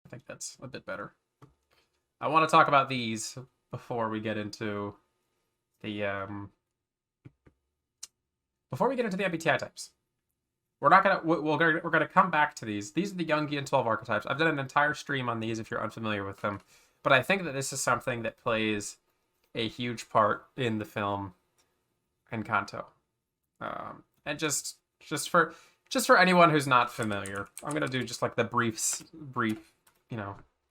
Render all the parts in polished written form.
I think that's a bit better. I want to talk about these before we get into the MBTI types. We're not gonna we're gonna come back to these. These are the Jungian 12 archetypes. I've done an entire stream on these if you're unfamiliar with them, but I think that this is something that plays a huge part in the film Encanto. And just for anyone who's not familiar, I'm gonna do just like the brief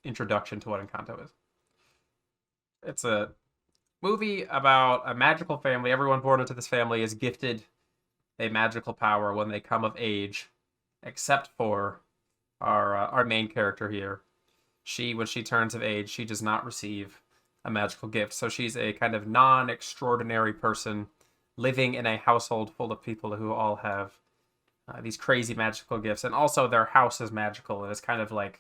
introduction to what Encanto is. It's a movie about a magical family. Everyone born into this family is gifted a magical power when they come of age, except for our main character here. When she turns of age, she does not receive a magical gift. So she's a kind of non-extraordinary person living in a household full of people who all have these crazy magical gifts. And also their house is magical. And it's kind of like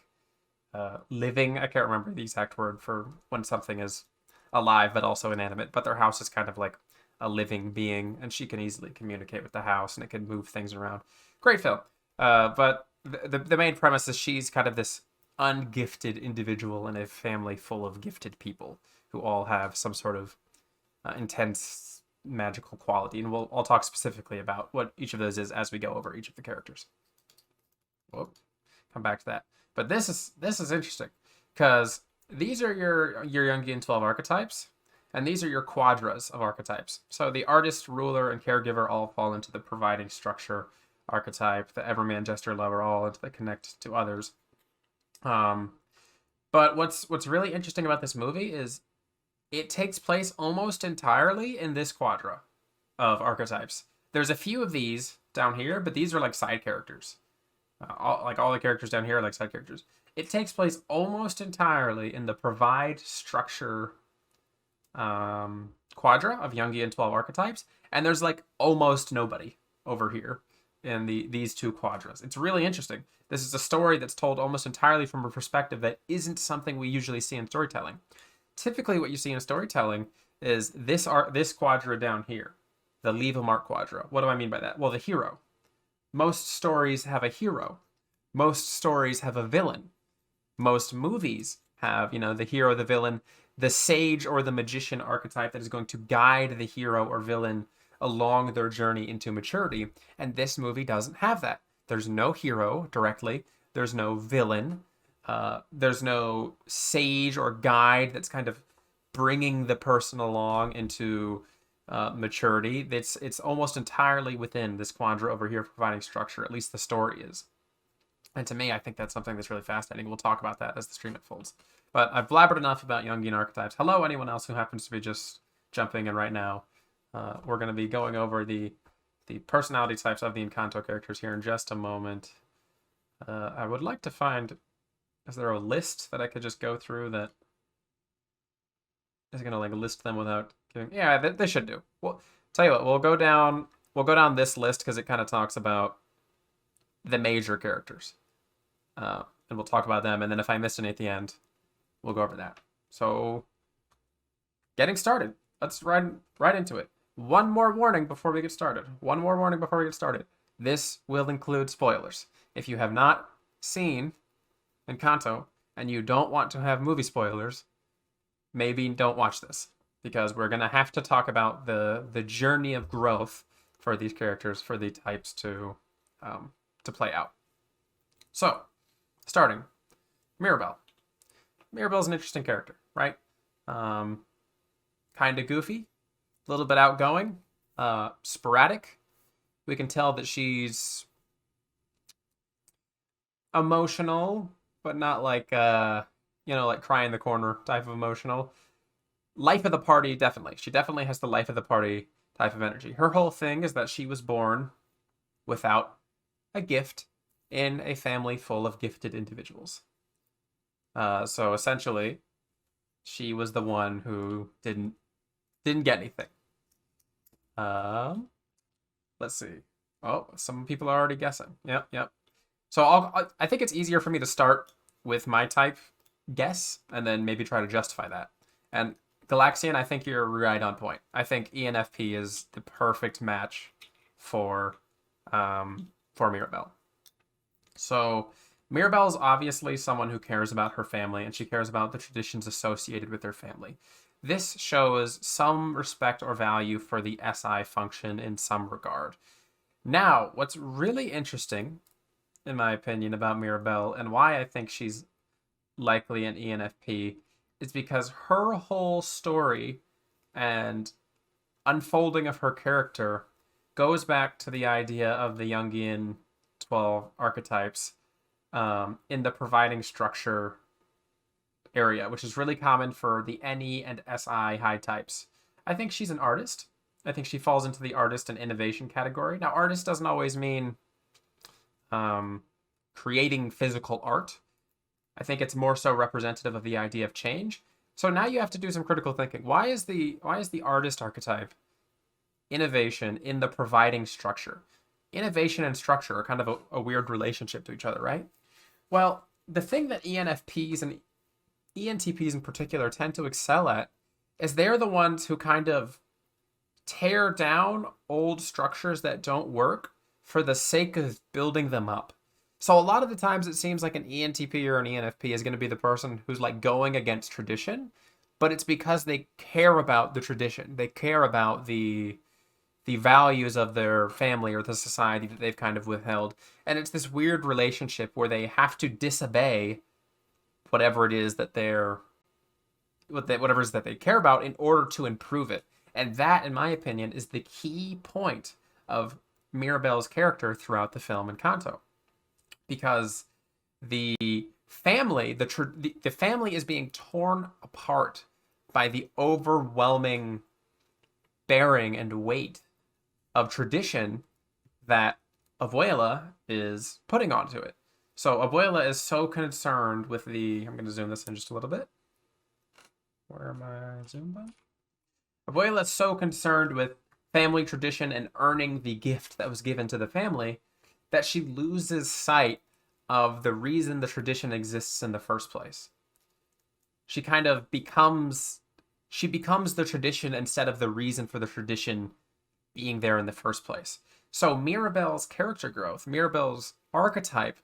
living. I can't remember the exact word for when something is alive but also inanimate. But their house is kind of like a living being. And she can easily communicate with the house and it can move things around. Great film. But the main premise is she's kind of this ungifted individual in a family full of gifted people who all have some sort of intense magical quality, and I'll talk specifically about what each of those is as we go over each of the characters. Whoop, come back to that. But this is interesting because these are your Jungian 12 archetypes, and these are your quadras of archetypes. So the artist, ruler, and caregiver all fall into the providing structure archetype. The everyman, jester, lover all into the connect to others. But what's really interesting about this movie is it takes place almost entirely in this quadra of archetypes. There's a few of these down here, but these are like side characters. All the characters down here are like side characters. It takes place almost entirely in the provide structure quadra of Jungian 12 archetypes, and there's like almost nobody over here in these two quadras. It's really interesting. This is a story that's told almost entirely from a perspective that isn't something we usually see in storytelling. Typically what you see in storytelling is this quadra down here, the leave a mark quadra. What do I mean by that? Well, the hero. Most stories have a hero. Most stories have a villain. Most movies have, the hero, the villain, the sage or the magician archetype that is going to guide the hero or villain along their journey into maturity. And this movie doesn't have that. There's no hero directly. There's no villain. There's no sage or guide that's kind of bringing the person along into maturity. It's almost entirely within this quadra over here providing structure, at least the story is. And to me, I think that's something that's really fascinating. We'll talk about that as the stream unfolds. But I've blabbered enough about Jungian archetypes. Hello, anyone else who happens to be just jumping in right now. We're going to be going over the personality types of the Encanto characters here in just a moment. I would like to find... Is there a list that I could just go through that is gonna like list them without giving? Yeah, they should do. Well, tell you what, we'll go down this list because it kind of talks about the major characters, and we'll talk about them. And then if I missed any at the end, we'll go over that. So, getting started. Let's right into it. One more warning before we get started. This will include spoilers. If you have not seen Encanto and you don't want to have movie spoilers, maybe don't watch this, because we're gonna have to talk about the journey of growth for these characters, for the types to play out. So, starting, Mirabel. Mirabel's an interesting character, right? Kind of goofy, a little bit outgoing, sporadic. We can tell that she's emotional, but not like like cry in the corner type of emotional. Life of the party, definitely. She definitely has the life of the party type of energy. Her whole thing is that she was born without a gift in a family full of gifted individuals. So essentially, she was the one who didn't get anything. Let's see. Oh, some people are already guessing. Yep. So I think it's easier for me to start with my type guess and then maybe try to justify that. And Galaxian, I think you're right on point. I think ENFP is the perfect match for Mirabel. So Mirabel's obviously someone who cares about her family and she cares about the traditions associated with their family. This shows some respect or value for the SI function in some regard. Now, what's really interesting, in my opinion, about Mirabel and why I think she's likely an ENFP is because her whole story and unfolding of her character goes back to the idea of the Jungian 12 archetypes in the providing structure area, which is really common for the NE and SI high types. I think she's an artist. I think she falls into the artist and innovation category. Now, artist doesn't always mean creating physical art. I think it's more so representative of the idea of change. So now you have to do some critical thinking. Why is the artist archetype innovation in the providing structure? Innovation and structure are kind of a weird relationship to each other, right? Well, the thing that ENFPs and ENTPs in particular tend to excel at is they're the ones who kind of tear down old structures that don't work for the sake of building them up. So a lot of the times it seems like an ENTP or an ENFP is going to be the person who's like going against tradition, but it's because they care about the tradition. They care about the values of their family or the society that they've kind of withheld. And it's this weird relationship where they have to disobey whatever it is that whatever it is that they care about in order to improve it. And that, in my opinion, is the key point of Mirabel's character throughout the film Encanto. Because the family, the family is being torn apart by the overwhelming bearing and weight of tradition that Abuela is putting onto it. So Abuela is so concerned with I'm going to zoom this in just a little bit. Where am I zoom button? Abuela is so concerned with family tradition and earning the gift that was given to the family that she loses sight of the reason the tradition exists in the first place. She kind of becomes the tradition instead of the reason for the tradition being there in the first place. So Mirabel's character growth, Mirabel's archetype,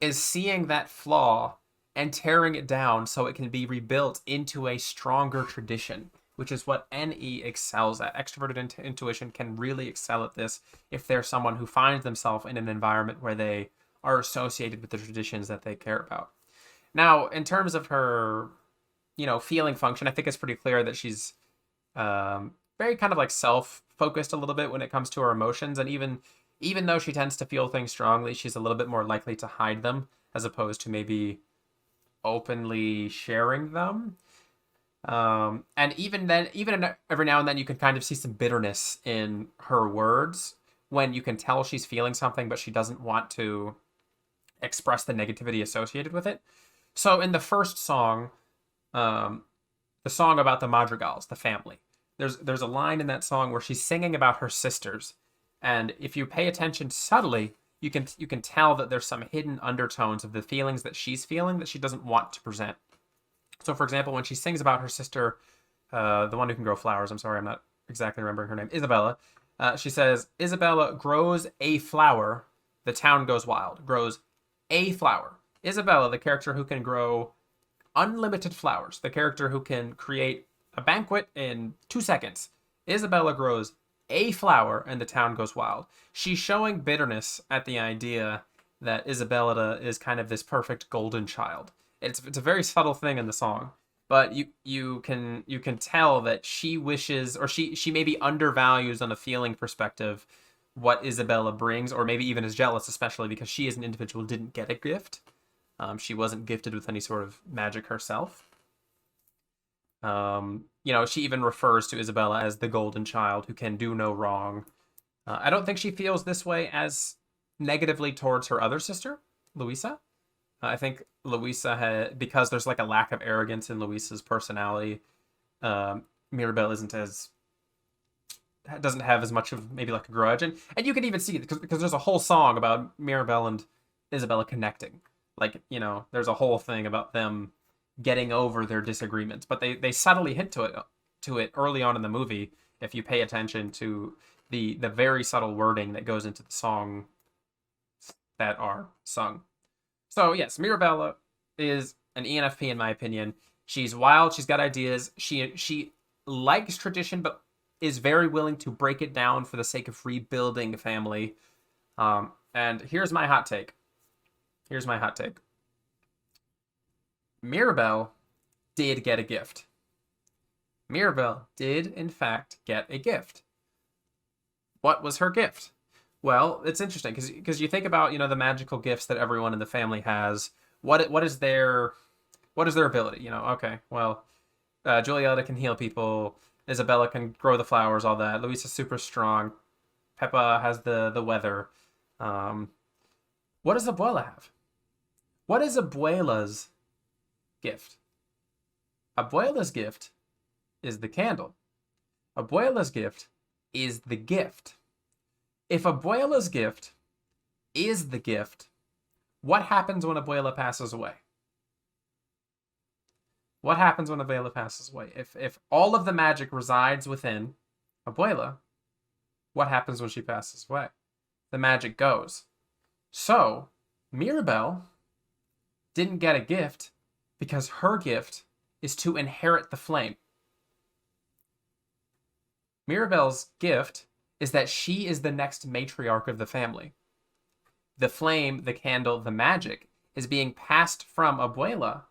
is seeing that flaw and tearing it down so it can be rebuilt into a stronger tradition, which is what NE excels at. Extroverted intuition can really excel at this if they're someone who finds themselves in an environment where they are associated with the traditions that they care about. Now, in terms of her, feeling function, I think it's pretty clear that she's very kind of like self-focused a little bit when it comes to her emotions. And even though she tends to feel things strongly, she's a little bit more likely to hide them as opposed to maybe openly sharing them. And even every now and then you can kind of see some bitterness in her words when you can tell she's feeling something, but she doesn't want to express the negativity associated with it. So in the first song, the song about the Madrigals, the family, there's a line in that song where she's singing about her sisters. And if you pay attention subtly, you can tell that there's some hidden undertones of the feelings that she's feeling that she doesn't want to present. So, for example, when she sings about her sister, the one who can grow flowers, I'm sorry, I'm not exactly remembering her name, Isabella, she says, Isabella grows a flower, the town goes wild. Grows a flower. Isabella, the character who can grow unlimited flowers, the character who can create a banquet in 2 seconds. Isabella grows a flower and the town goes wild. She's showing bitterness at the idea that Isabella is kind of this perfect golden child. It's a very subtle thing in the song, but you can tell that she wishes, or she maybe undervalues on a feeling perspective what Isabella brings, or maybe even is jealous, especially because she as an individual didn't get a gift. She wasn't gifted with any sort of magic herself. She even refers to Isabella as the golden child who can do no wrong. I don't think she feels this way as negatively towards her other sister, Luisa. I think Luisa because there's like a lack of arrogance in Luisa's personality. Mirabel doesn't have as much of maybe like a grudge, and you can even see it because there's a whole song about Mirabel and Isabella connecting. Like, there's a whole thing about them getting over their disagreements, but they subtly hint to it early on in the movie if you pay attention to the very subtle wording that goes into the song that are sung. So yes, Mirabella is an ENFP in my opinion. She's wild. She's got ideas. She likes tradition, but is very willing to break it down for the sake of rebuilding a family. And here's my hot take. Here's my hot take. Mirabel did get a gift. Mirabel did, in fact, get a gift. What was her gift? Well, it's interesting because you think about the magical gifts that everyone in the family has. What is their ability? Okay, well, Julieta can heal people. Isabella can grow the flowers, all that. Luisa's super strong. Pepa has the weather. What does Abuela have? What is Abuela's gift? Abuela's gift is the candle. Abuela's gift is the gift. If Abuela's gift is the gift, what happens when Abuela passes away? What happens when Abuela passes away? If all of the magic resides within Abuela, what happens when she passes away? The magic goes. So, Mirabel didn't get a gift because her gift is to inherit the flame. Mirabel's gift is that she is the next matriarch of the family. The flame, the candle, the magic is being passed from Abuela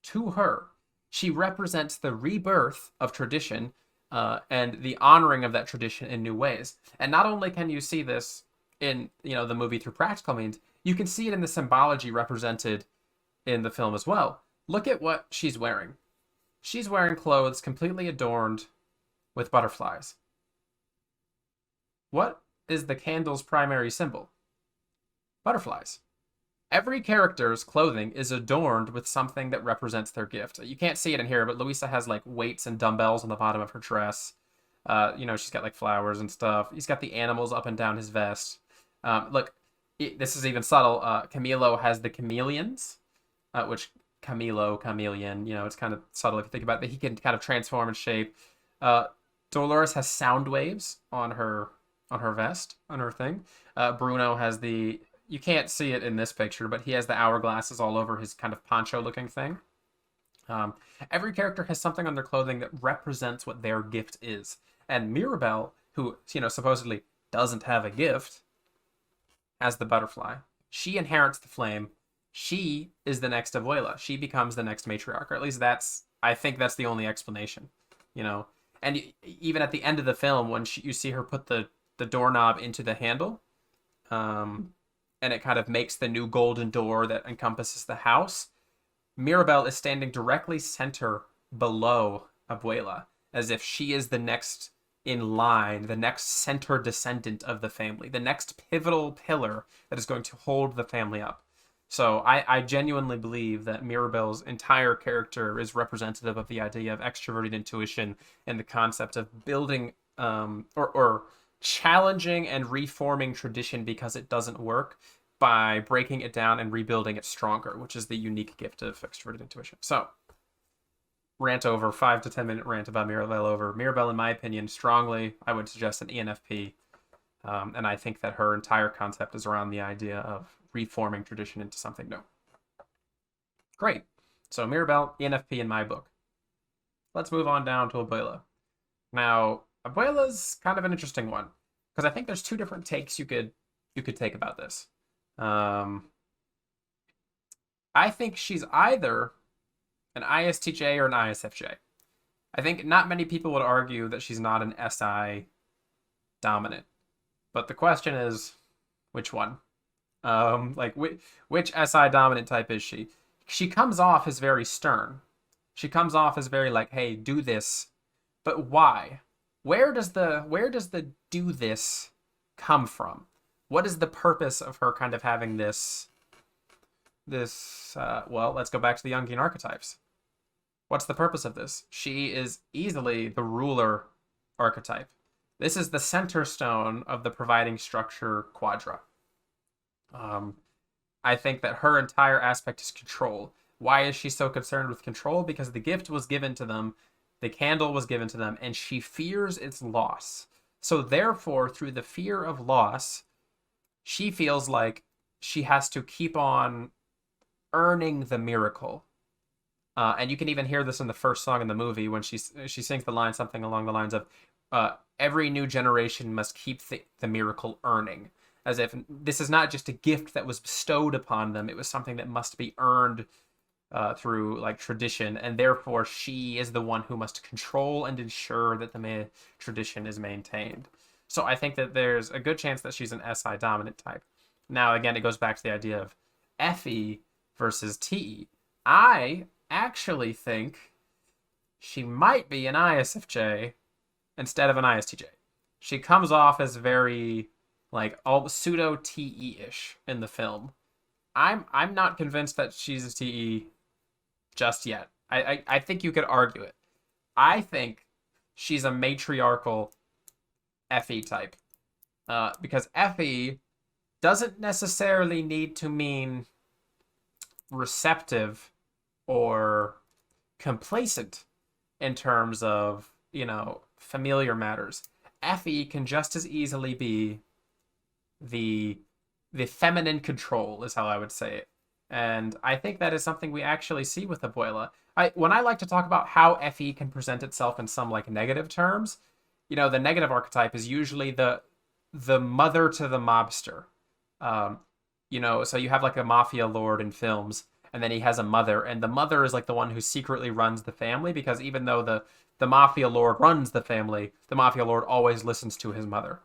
to her. She represents the rebirth of tradition and the honoring of that tradition in new ways. And not only can you see this in the movie through practical means, you can see it in the symbology represented in the film as well. Look at what she's wearing. She's wearing clothes completely adorned with butterflies. What is the candle's primary symbol? Butterflies. Every character's clothing is adorned with something that represents their gift. You can't see it in here, but Luisa has like weights and dumbbells on the bottom of her dress. She's got like flowers and stuff. He's got the animals up and down his vest. Look, this is even subtle. Camilo has the chameleons, which chameleon, it's kind of subtle if you think about it, but he can kind of transform and shape. Dolores has sound waves on her vest, on her thing. Bruno has you can't see it in this picture, but he has the hourglasses all over his kind of poncho looking thing. Every character has something on their clothing that represents what their gift is. And Mirabel, who, supposedly doesn't have a gift, has the butterfly. She inherits the flame. She is the next Abuela. She becomes the next matriarch, or at least I think that's the only explanation, And even at the end of the film, when you see her put the doorknob into the handle, and it kind of makes the new golden door that encompasses the house, Mirabel is standing directly center below Abuela, as if she is the next in line, the next center descendant of the family, the next pivotal pillar that is going to hold the family up. So I genuinely believe that Mirabel's entire character is representative of the idea of extroverted intuition and the concept of building or challenging and reforming tradition because it doesn't work by breaking it down and rebuilding it stronger, which is the unique gift of extroverted intuition. So, rant over, 5 to 10 minute rant about Mirabel over. Mirabel, in my opinion, strongly, I would suggest an ENFP. And I think that her entire concept is around the idea of reforming tradition into something new. Great. So Mirabel, ENFP in my book. Let's move on down to Abuela. Now, Abuela's kind of an interesting one, because I think there's two different takes you could take about this. I think she's either an ISTJ or an ISFJ. I think not many people would argue that she's not an SI dominant. But the question is, which one? Which SI dominant type is she? She comes off as very stern. She comes off as very like, hey, do this. But why? Where does the do this come from? What is the purpose of her kind of having this well, let's go back to the Jungian archetypes. What's the purpose of this? She is easily the ruler archetype. This is the center stone of the providing structure quadra. I think that her entire aspect is control. Why is she so concerned with control? Because the gift was given to them, the candle was given to them, and she fears its loss. So therefore, through the fear of loss, she feels like she has to keep on earning the miracle. And you can even hear this in the first song in the movie when she sings the line something along the lines of, every new generation must keep the miracle earning. As if this is not just a gift that was bestowed upon them, it was something that must be earned through like tradition, and therefore she is the one who must control and ensure that the tradition is maintained. So I think that there's a good chance that she's an SI dominant type. Now, again, it goes back to the idea of FE versus TE. I actually think she might be an ISFJ instead of an ISTJ. She comes off as very like all pseudo TE-ish in the film. I'm not convinced that she's a TE just yet. I think you could argue it. I think she's a matriarchal FE type. Because FE doesn't necessarily need to mean receptive or complacent in terms of, familiar matters. FE can just as easily be the feminine control, is how I would say it. And I think that is something we actually see with Abuela. When I like to talk about how FE can present itself in some like negative terms, the negative archetype is usually the mother to the mobster. So you have like a mafia lord in films, and then he has a mother, and the mother is like the one who secretly runs the family, because even though the mafia lord runs the family, the mafia lord always listens to his mother.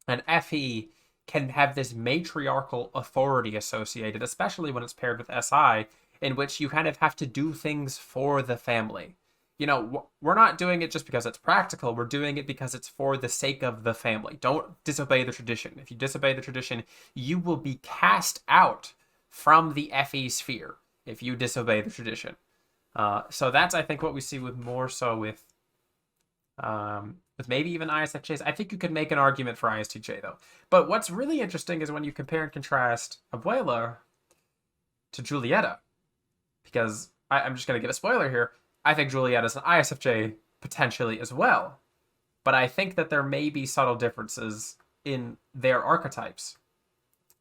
And FE can have this matriarchal authority associated, especially when it's paired with SI, in which you kind of have to do things for the family. We're not doing it just because it's practical. We're doing it because it's for the sake of the family. Don't disobey the tradition. If you disobey the tradition, you will be cast out from the FE sphere if you disobey the tradition. So that's, I think, what we see more so with maybe even ISFJs. I think you could make an argument for ISTJ, though. But what's really interesting is when you compare and contrast Abuela to Julieta. Because I'm just going to give a spoiler here. I think Julieta is an ISFJ potentially as well. But I think that there may be subtle differences in their archetypes.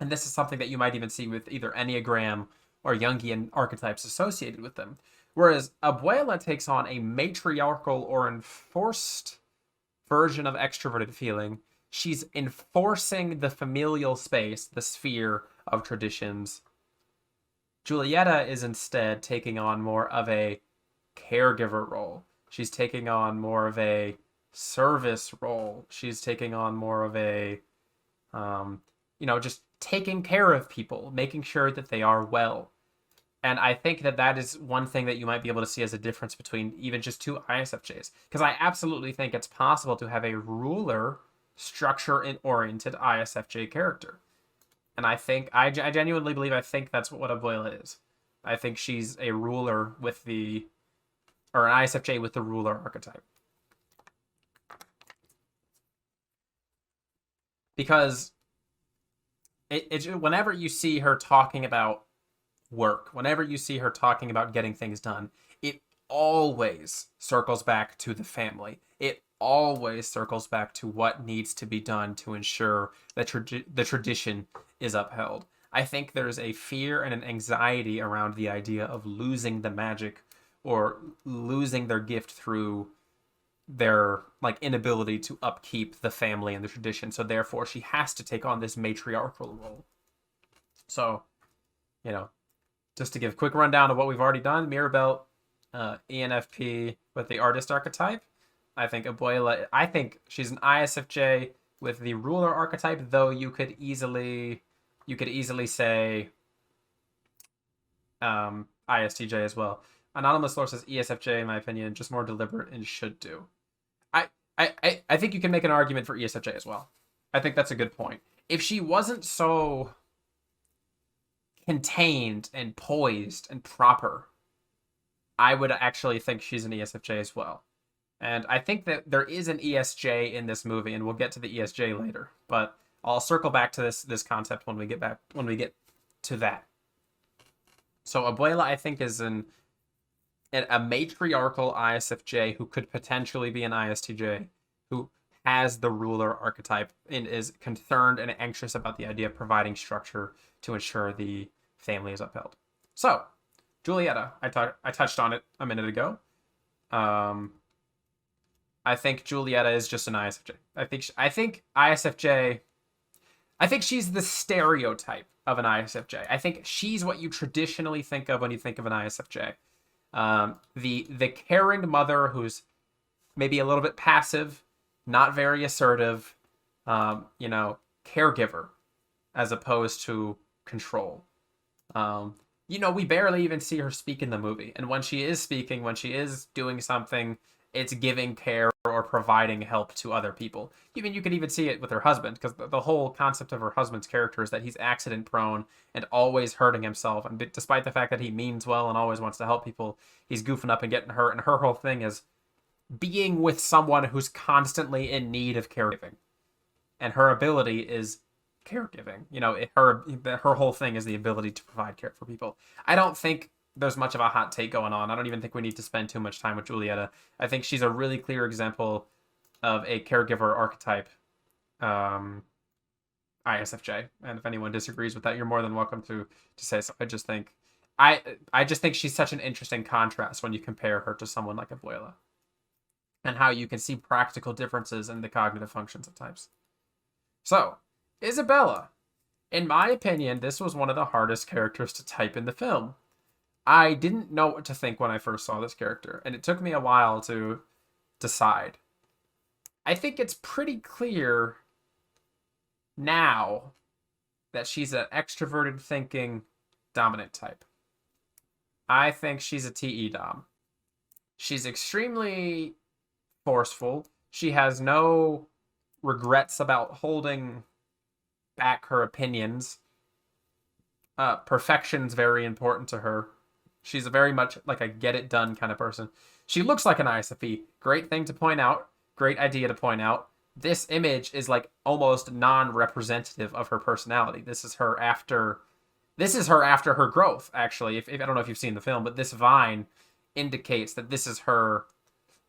And this is something that you might even see with either Enneagram or Jungian archetypes associated with them. Whereas Abuela takes on a matriarchal or enforced version of extroverted feeling. She's enforcing the familial space, the sphere of traditions. Julieta is instead taking on more of a caregiver role. She's taking on more of a service role. She's taking on more of a, just taking care of people, making sure that they are well. And I think that is one thing that you might be able to see as a difference between even just two ISFJs. Because I absolutely think it's possible to have a ruler, structure-oriented ISFJ character. And I genuinely believe, I think that's what Abuela is. I think she's a ruler or an ISFJ with the ruler archetype. Because whenever you see her talking about work, whenever you see her talking about getting things done, it always circles back to the family. It always circles back to what needs to be done to ensure that the tradition is upheld. I think there's a fear and an anxiety around the idea of losing the magic or losing their gift through their inability to upkeep the family and the tradition. So therefore she has to take on this matriarchal role. So, just to give a quick rundown of what we've already done, Mirabel, ENFP with the artist archetype. I think Abuela, she's an ISFJ with the ruler archetype, though you could easily say ISTJ as well. Anonymous Lore says ESFJ, in my opinion, just more deliberate and should do. I think you can make an argument for ESFJ as well. I think that's a good point. If she wasn't so contained and poised and proper, I would actually think she's an ESFJ as well. And I think that there is an ESJ in this movie, and we'll get to the ESJ later. But I'll circle back to this concept when we get to that. So Abuela, I think, is a matriarchal ISFJ who could potentially be an ISTJ, who has the ruler archetype and is concerned and anxious about the idea of providing structure to ensure the family is upheld. So, Julieta, I touched on it a minute ago. Um, I think Julieta is just an ISFJ. I think ISFJ. I think she's the stereotype of an ISFJ. I think she's what you traditionally think of when you think of an ISFJ. The caring mother who's maybe a little bit passive, not very assertive, caregiver, as opposed to control. We barely even see her speak in the movie. And when she is speaking, when she is doing something, it's giving care or providing help to other people. Even you can even see it with her husband, because the whole concept of her husband's character is that he's accident prone and always hurting himself. And despite the fact that he means well and always wants to help people, he's goofing up and getting hurt. And her whole thing is being with someone who's constantly in need of caregiving. And her ability is caregiving. Her whole thing is the ability to provide care for people. I don't think there's much of a hot take going on. I don't even think we need to spend too much time with Julieta. I think she's a really clear example of a caregiver archetype, ISFJ. And if anyone disagrees with that, you're more than welcome to say so. I just think she's such an interesting contrast when you compare her to someone like Abuela, and how you can see practical differences in the cognitive functions of types. So, Isabella. In my opinion, this was one of the hardest characters to type in the film. I didn't know what to think when I first saw this character, and it took me a while to decide. I think it's pretty clear now that she's an extroverted thinking dominant type. I think she's a TE dom. She's extremely forceful. She has no regrets about holding back her opinions. Perfection's very important to her. She's very much like a get it done kind of person. She looks like an ISFP. Great thing to point out. Great idea to point out. This image is like almost non-representative of her personality. This is her after her growth, actually. If I don't know if you've seen the film, but this vine indicates that this is her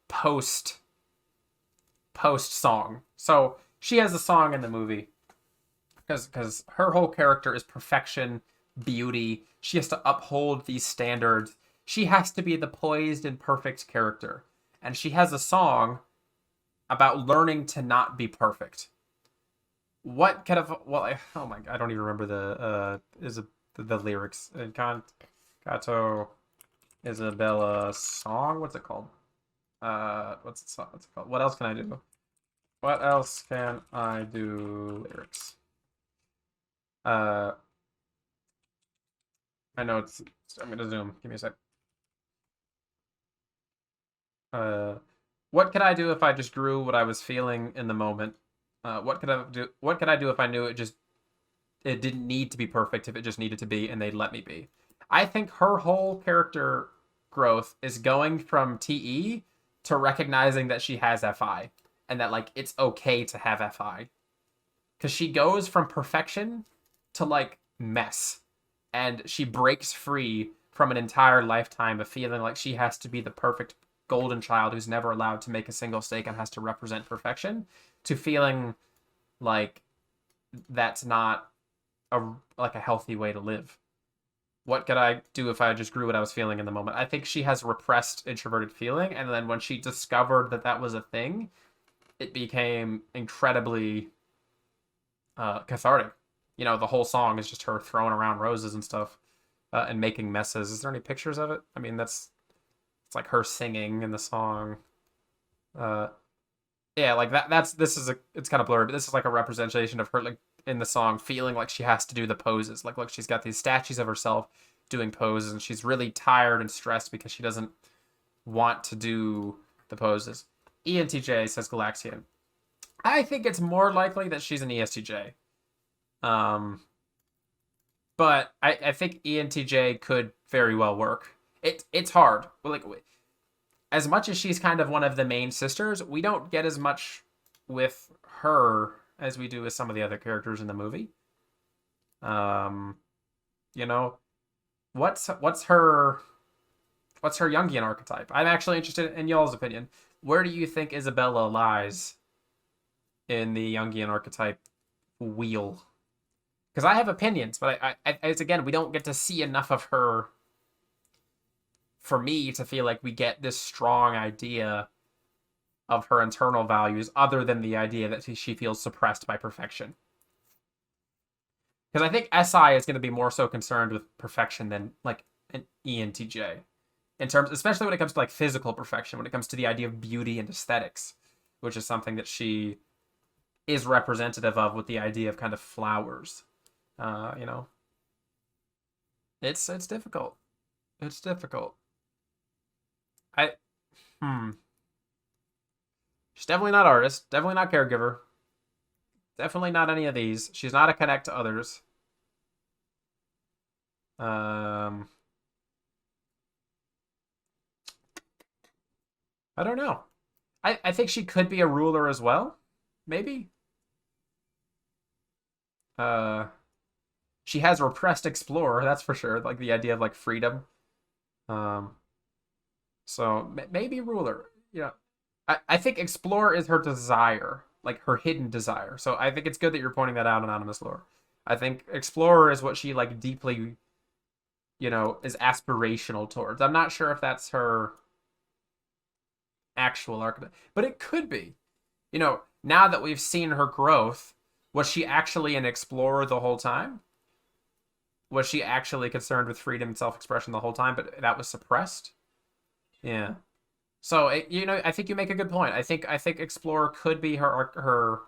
post song. So she has a song in the movie because her whole character is perfection, beauty. She has to uphold these standards. She has to be the poised and perfect character. And she has a song about learning to not be perfect. What kind of oh my god, I don't even remember the lyrics. Encanto Isabella song. What's it called? What's it called? What else can I do? What else can I do? Lyrics. I know I'm gonna zoom. Give me a sec. What could I do if I just grew what I was feeling in the moment? What could I do? What could I do if I knew it didn't need to be perfect, if it just needed to be, and they'd let me be? I think her whole character growth is going from TE to recognizing that she has FI, and that like it's okay to have FI, because she goes from perfection to like mess, and she breaks free from an entire lifetime of feeling like she has to be the perfect golden child who's never allowed to make a single mistake and has to represent perfection, to feeling like that's not a healthy way to live. What could I do if I just grew what I was feeling in the moment? I think she has repressed introverted feeling, and then when she discovered that was a thing, it became incredibly cathartic. The whole song is just her throwing around roses and stuff, and making messes. Is there any pictures of it? I mean, it's like her singing in the song. Yeah, like it's kind of blurry, but this is like a representation of her like in the song feeling like she has to do the poses. Like, look, she's got these statues of herself doing poses, and she's really tired and stressed because she doesn't want to do the poses. ENTJ says Galaxian. I think it's more likely that she's an ESTJ. But I think ENTJ could very well work. It's hard. Like, as much as she's kind of one of the main sisters, we don't get as much with her as we do with some of the other characters in the movie. What's her Jungian archetype? I'm actually interested in y'all's opinion. Where do you think Isabella lies in the Jungian archetype wheel? because I have opinions, but it's again, we don't get to see enough of her for me to feel like we get this strong idea of her internal values other than the idea that she feels suppressed by perfection. Because I think SI is going to be more so concerned with perfection than like an ENTJ. In terms, especially when it comes to like physical perfection, when it comes to the idea of beauty and aesthetics, which is something that she is representative of with the idea of kind of flowers. You know, it's difficult. It's difficult. I She's definitely not artist. Definitely not caregiver. Definitely not any of these. She's not a connect to others. I don't know. I think she could be a ruler as well. Maybe. Uh, she has repressed explorer, that's for sure. Like the idea of like freedom. Um, so maybe ruler. Yeah. I think explorer is her desire, like her hidden desire. So I think it's good that you're pointing that out, Anonymous Lore. I think explorer is what she like deeply, is aspirational towards. I'm not sure if that's her actual archetype, but it could be. Now that we've seen her growth, was she actually an explorer the whole time? Was she actually concerned with freedom and self-expression the whole time, but that was suppressed? Yeah. So I think you make a good point. I think explorer could be her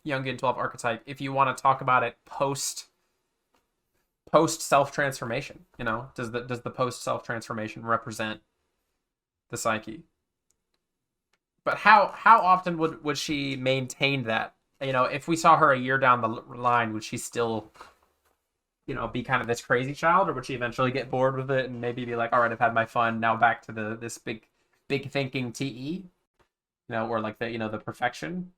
Jungian 12 archetype if you want to talk about it post self transformation. Does the post self transformation represent the psyche? But how often would she maintain that? If we saw her a year down the line, would she still be kind of this crazy child, or would she eventually get bored with it and maybe be like, all right, I've had my fun, now back to this big thinking TE, or like the perfection?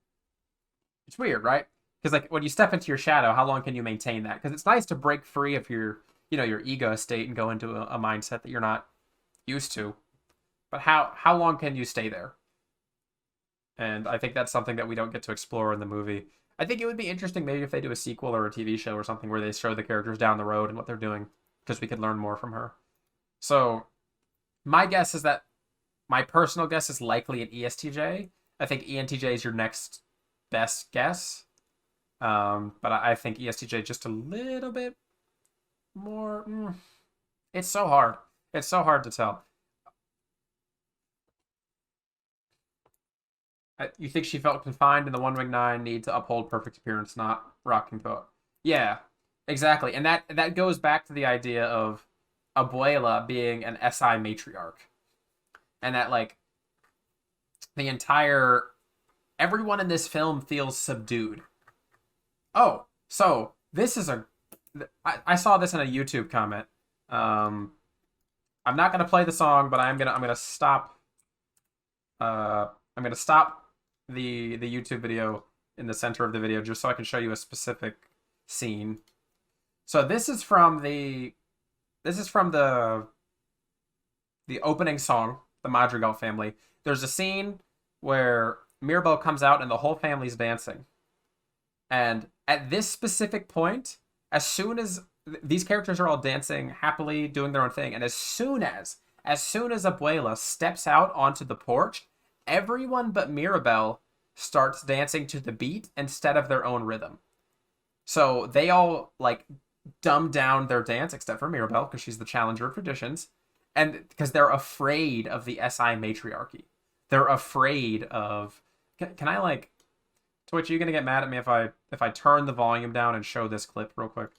It's weird, right? Because like when you step into your shadow, how long can you maintain that? Because it's nice to break free of your ego state and go into a mindset that you're not used to. But how long can you stay there? And I think that's something that we don't get to explore in the movie. I think it would be interesting maybe if they do a sequel or a TV show or something where they show the characters down the road and what they're doing, because we could learn more from her. So my guess is that my personal guess is likely an ESTJ. I think ENTJ is your next best guess. But I think ESTJ just a little bit more. It's so hard. It's so hard to tell. You think she felt confined in the One Wing Nine, need to uphold perfect appearance, not rocking boat. Yeah, exactly. And that goes back to the idea of Abuela being an SI matriarch. And that, like, everyone in this film feels subdued. Oh, so this is I saw this in a YouTube comment. I'm not gonna play the song, but I'm gonna stop. I'm gonna stop the YouTube video in the center of the video just so I can show you a specific scene. So this is from the opening song, the Madrigal family. There's a scene where Mirabel comes out and the whole family's dancing. And at this specific point, as soon as these characters are all dancing happily, doing their own thing, and as soon as Abuela steps out onto the porch, everyone but Mirabel starts dancing to the beat instead of their own rhythm. So they all like dumb down their dance, except for Mirabel, because she's the challenger of traditions, and because they're afraid of the SI matriarchy. They're afraid of. Can I like? Twitch, are you gonna get mad at me if I turn the volume down and show this clip real quick?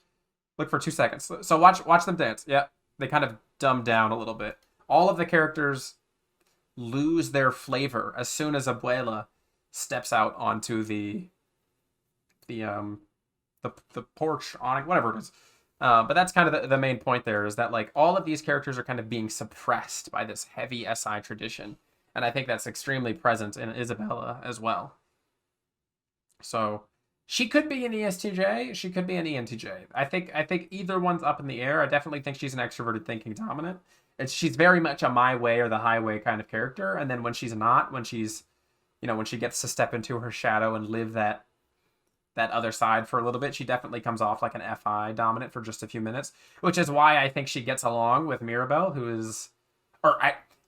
Look for 2 seconds. So watch them dance. Yeah, they kind of dumb down a little bit. All of the characters lose their flavor as soon as Abuela steps out onto the porch awning, whatever it is. But that's kind of the main point there, is that like all of these characters are kind of being suppressed by this heavy SI tradition, and I think that's extremely present in Isabella as well. So she could be an ESTJ, she could be an ENTJ. I think either one's up in the air. I definitely think she's an extroverted thinking dominant. She's very much a my way or the highway kind of character, and then when she's not, when she gets to step into her shadow and live that that other side for a little bit. She definitely comes off like an FI dominant for just a few minutes, which is why I think she gets along with Mirabel, who is,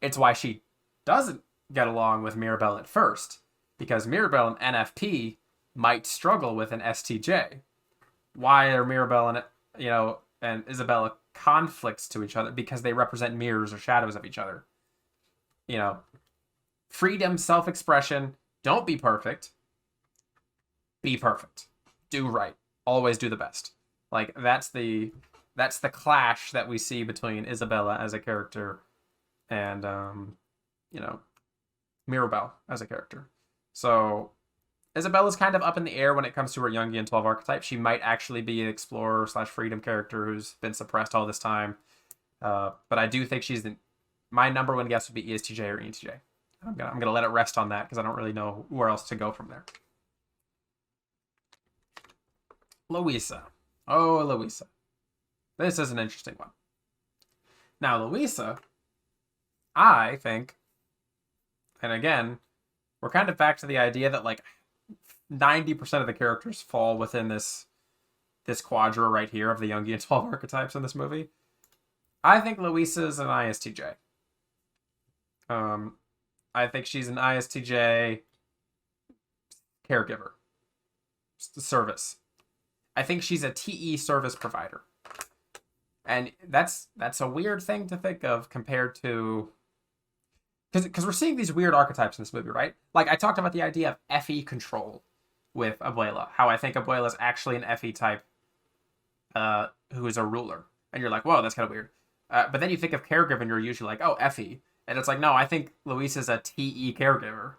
it's why she doesn't get along with Mirabel at first, because Mirabel and NFP might struggle with an STJ. Why are Mirabel and and Isabella conflicts to each other? Because they represent mirrors or shadows of each other. Freedom, self-expression. Don't be perfect. Be perfect. Do right. Always do the best. Like that's the clash that we see between Isabella as a character and Mirabel as a character. So Isabella's kind of up in the air when it comes to her Jungian 12 archetype. She might actually be an explorer / freedom character who's been suppressed all this time. But I do think my number one guess would be ESTJ or ENTJ. I'm gonna let it rest on that because I don't really know where else to go from there. Luisa. Oh, Luisa. This is an interesting one. Now, Luisa, I think, and again, we're kind of back to the idea that like 90% of the characters fall within this quadra right here of the Jungian 12 archetypes in this movie. I think Luisa is an ISTJ. I think she's an ISTJ caregiver. Service. I think she's a TE service provider. And that's a weird thing to think of compared to... Because we're seeing these weird archetypes in this movie, right? Like, I talked about the idea of FE control with Abuela. How I think Abuela is actually an FE type who is a ruler. And you're like, whoa, that's kind of weird. But then you think of caregiver and you're usually like, oh, FE. And it's like, no, I think Luisa's a TE caregiver.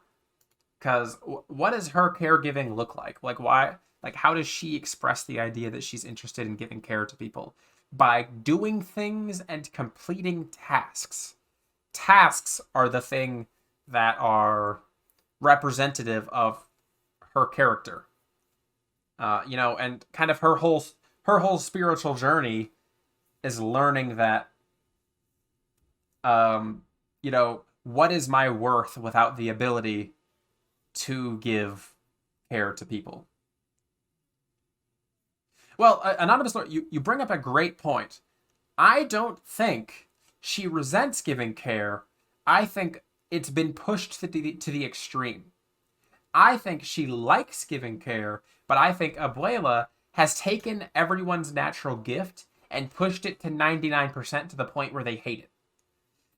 Because what does her caregiving look like? Like, why? Like, how does she express the idea that she's interested in giving care to people? By doing things and completing tasks. Tasks are the thing that are representative of her character. And kind of her whole spiritual journey is learning that, what is my worth without the ability to give care to people? Well, Anonymous Lord, you bring up a great point. I don't think she resents giving care. I think it's been pushed to the extreme. I think she likes giving care, but I think Abuela has taken everyone's natural gift and pushed it to 99% to the point where they hate it.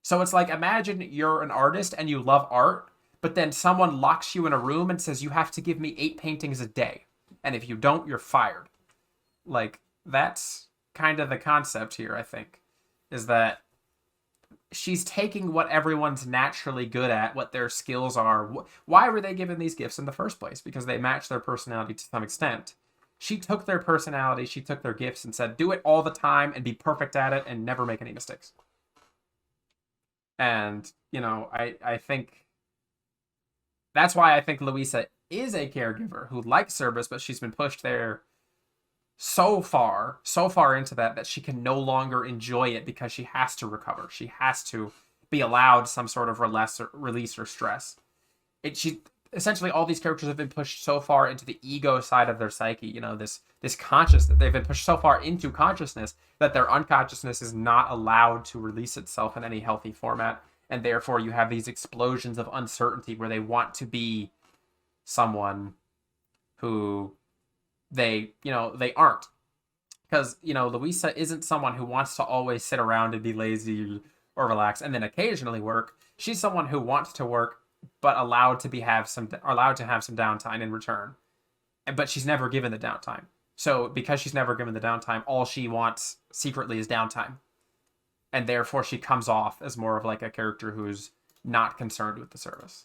So it's like, imagine you're an artist and you love art, but then someone locks you in a room and says, you have to give me 8 paintings a day. And if you don't, you're fired. Like, that's kind of the concept here, I think, is that she's taking what everyone's naturally good at, what their skills are. Why were they given these gifts in the first place? Because they match their personality to some extent. She took their personality, she took their gifts and said, do it all the time and be perfect at it and never make any mistakes. And, I think that's why I think Luisa is a caregiver who likes service, but she's been pushed there so far into that she can no longer enjoy it because she has to recover. She has to be allowed some sort of release or stress. Essentially all these characters have been pushed so far into the ego side of their psyche, this consciousness. They've been pushed so far into consciousness that their unconsciousness is not allowed to release itself in any healthy format. And therefore you have these explosions of uncertainty where they want to be someone who they aren't. Because, Luisa isn't someone who wants to always sit around and be lazy or relax and then occasionally work. She's someone who wants to work, but allowed to have some downtime in return. But she's never given the downtime. So because she's never given the downtime, all she wants secretly is downtime. And therefore she comes off as more of like a character who's not concerned with the service.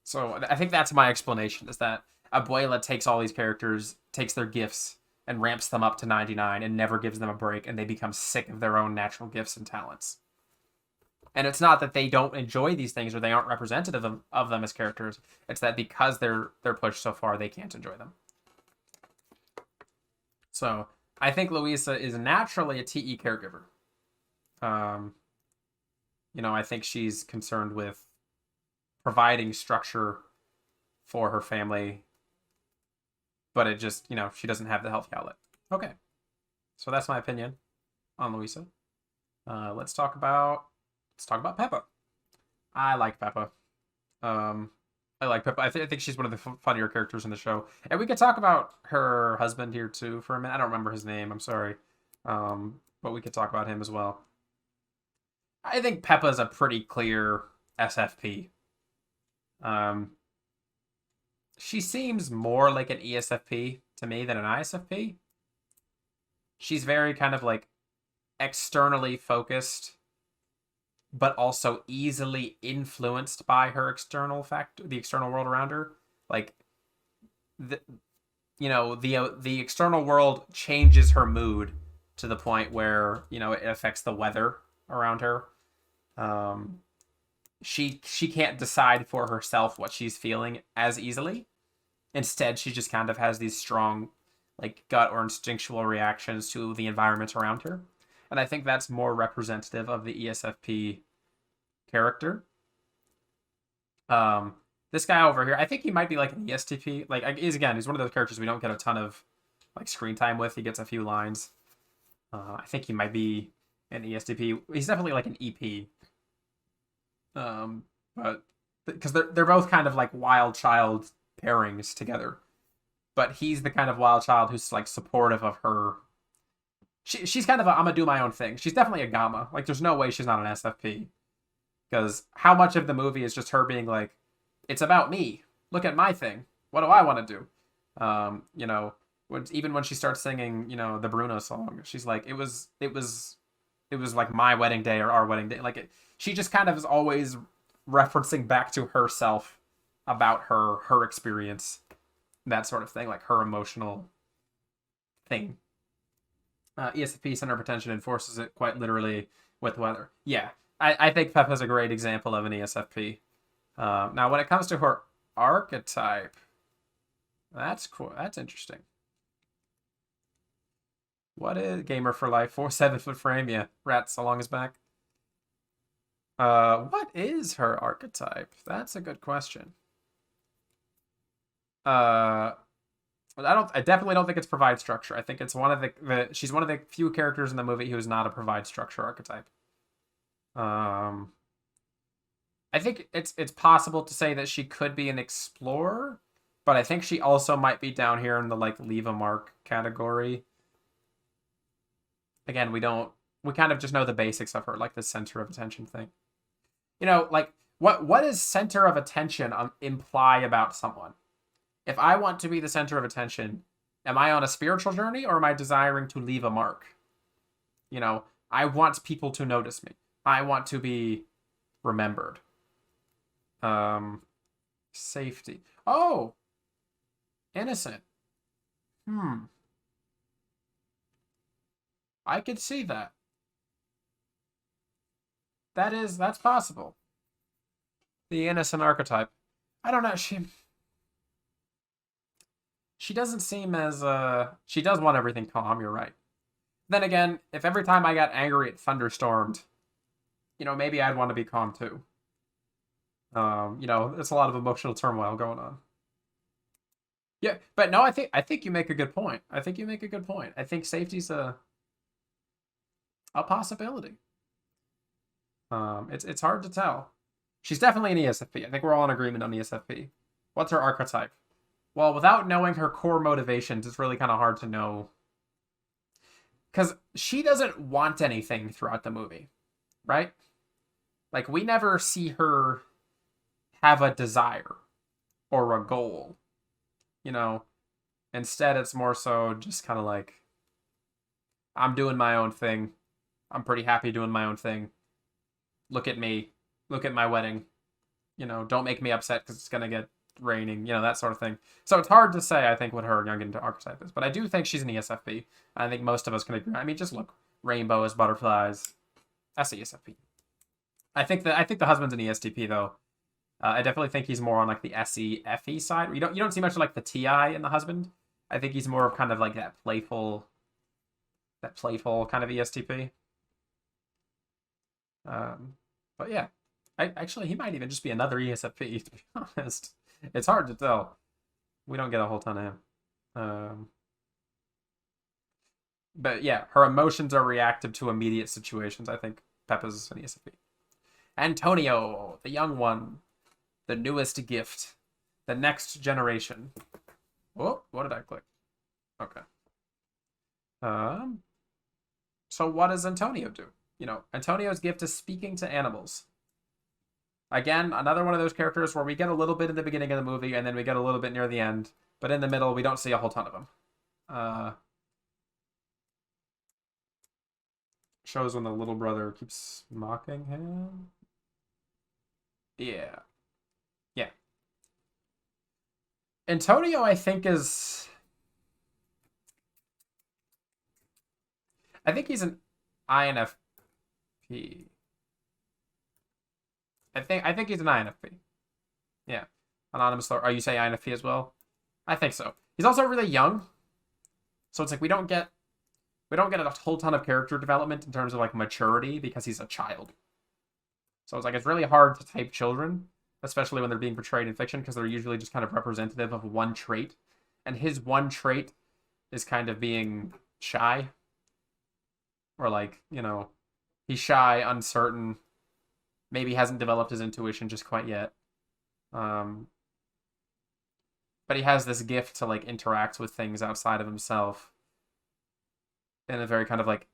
So I think that's my explanation, is that Abuela takes all these characters, takes their gifts, and ramps them up to 99 and never gives them a break, and they become sick of their own natural gifts and talents. And it's not that they don't enjoy these things or they aren't representative of them as characters. It's that because they're pushed so far, they can't enjoy them. So I think Luisa is naturally a TE caregiver. I think she's concerned with providing structure for her family but it just, she doesn't have the healthy outlet. Okay, so that's my opinion on Luisa. Let's talk about Pepa. I like Pepa. Um, I like Pepa. I think she's one of the funnier characters in the show. And we could talk about her husband here too for a minute. I don't remember his name. I'm sorry. But we could talk about him as well. I think Peppa's a pretty clear SFP. She seems more like an ESFP to me than an ISFP. She's very kind of like externally focused, but also easily influenced by her the external world around her. Like the external world changes her mood to the point where it affects the weather around her. She can't decide for herself what she's feeling as easily. Instead, she just kind of has these strong, like, gut or instinctual reactions to the environment around her. And I think that's more representative of the ESFP character. This guy over here, I think he might be like an ESTP. Like, he's one of those characters we don't get a ton of like screen time with. He gets a few lines. I think he might be an ESTP. He's definitely like an EP. But because they're both kind of like wild child pairings together, but he's the kind of wild child who's like supportive of her. She's kind of I'm gonna do my own thing. She's definitely a gamma. Like there's no way she's not an SFP, because how much of the movie is just her being like, it's about me. Look at my thing. What do I want to do? Even when she starts singing, the Bruno song, she's like, it was like my wedding day or our wedding day. Like she just kind of is always referencing back to herself about her experience, that sort of thing, like her emotional thing. ESFP, center of attention, enforces it quite literally with weather. Yeah, I think Pepa's a great example of an ESFP. Now, when it comes to her archetype, that's cool. That's interesting. What is gamer for life? 7-foot frame, yeah. Rats along his back. What is her archetype? That's a good question. I definitely don't think it's provide structure. I think it's one of she's one of the few characters in the movie who's not a provide structure archetype. I think it's possible to say that she could be an explorer, but I think she also might be down here in the like leave a mark category. Again, we kind of just know the basics of her, like the center of attention thing. Like what does center of attention imply about someone? If I want to be the center of attention, am I on a spiritual journey or am I desiring to leave a mark? I want people to notice me. I want to be remembered. Safety. Oh, innocent. I could see that. That's possible. The innocent archetype. I don't know. She doesn't seem as she does want everything calm. You're right. Then again, if every time I got angry it thunderstormed, maybe I'd want to be calm too. It's a lot of emotional turmoil going on. Yeah, but no, I think you make a good point. I think safety's a possibility. It's hard to tell. She's definitely an ESFP. I think we're all in agreement on ESFP. What's her archetype? Well, without knowing her core motivations, it's really kind of hard to know. Because she doesn't want anything throughout the movie, right? Like, we never see her have a desire or a goal. Instead, it's more so just kind of like, I'm doing my own thing. I'm pretty happy doing my own thing. Look at me. Look at my wedding. Don't make me upset because it's going to get raining, that sort of thing. So it's hard to say, I think, what her young archetype is. But I do think she's an ESFP. I think most of us can agree. I mean, just look. Rainbows, butterflies. That's ESFP. I think the husband's an ESTP, though. I definitely think he's more on like the SE, FE side. You don't see much of like the TI in the husband. I think he's more of kind of like that playful kind of ESTP. But yeah, actually he might even just be another ESFP, to be honest. It's hard to tell. We don't get a whole ton of him. Um, but yeah, her emotions are reactive to immediate situations. I think Pepa's an ESFP. Antonio, the young one, the newest gift, the next generation. Oh, what did I click? Okay. Um, so what does Antonio do? Antonio's gift is speaking to animals. Again, another one of those characters where we get a little bit in the beginning of the movie and then we get a little bit near the end, but in the middle we don't see a whole ton of them. Shows when the little brother keeps mocking him. Yeah. Yeah. Antonio, I think, I think he's an INFP. I think he's an INFP. Yeah. Anonymous. Are you say INFP as well? I think so. He's also really young, so it's like we don't get a whole ton of character development in terms of like maturity because he's a child. So it's like it's really hard to type children, especially when they're being portrayed in fiction, because they're usually just kind of representative of one trait, and his one trait is kind of being shy, or like he's shy, uncertain, maybe hasn't developed his intuition just quite yet. Um, but he has this gift to like interact with things outside of himself in a very kind of like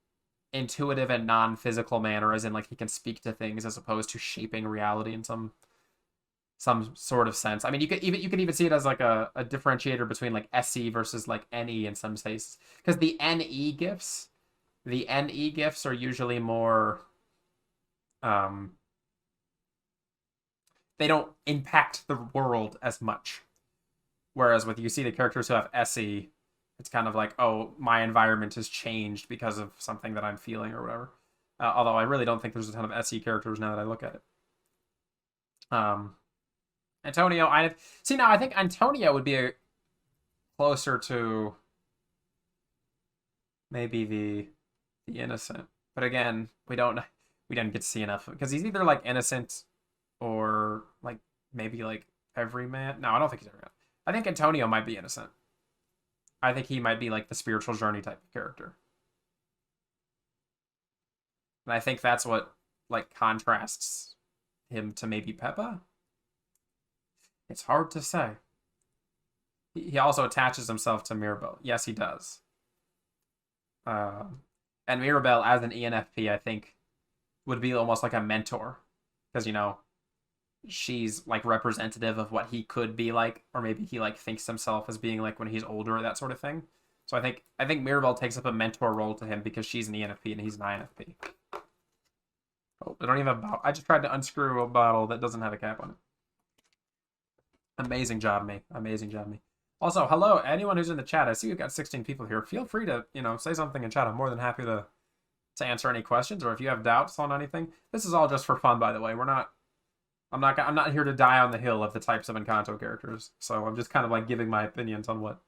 intuitive and non-physical manner, as in like he can speak to things as opposed to shaping reality in some sort of sense. I mean, you can even see it as like a differentiator between like SE versus like NE in some cases, because the NE gifts are usually more they don't impact the world as much, whereas with you see the characters who have SE, it's kind of like, oh, my environment has changed because of something that I'm feeling or whatever. Although I really don't think there's a ton of SE characters now that I look at it. Antonio, I think Antonio would be closer to maybe the innocent, but again, we didn't get to see enough because he's either like innocent or like maybe like everyman. No, I don't think he's everyman. I think Antonio might be innocent. I think he might be like the spiritual journey type of character. And I think that's what like contrasts him to maybe Pepa. It's hard to say. He also attaches himself to Mirabel. Yes, he does. And Mirabel as an ENFP, I think, would be almost like a mentor, because she's like representative of what he could be like, or maybe he like thinks himself as being like when he's older, that sort of thing. So I think Mirabel takes up a mentor role to him because she's an ENFP and he's an INFP. Oh, I don't even have a bottle. I just tried to unscrew a bottle that doesn't have a cap on it. Amazing job, me. Amazing job, me. Also, hello, anyone who's in the chat. I see we've got 16 people here. Feel free to, say something in chat. I'm more than happy to answer any questions, or if you have doubts on anything. This is all just for fun, by the way. I'm not here to die on the hill of the types of Encanto characters. So I'm just kind of like giving my opinions on what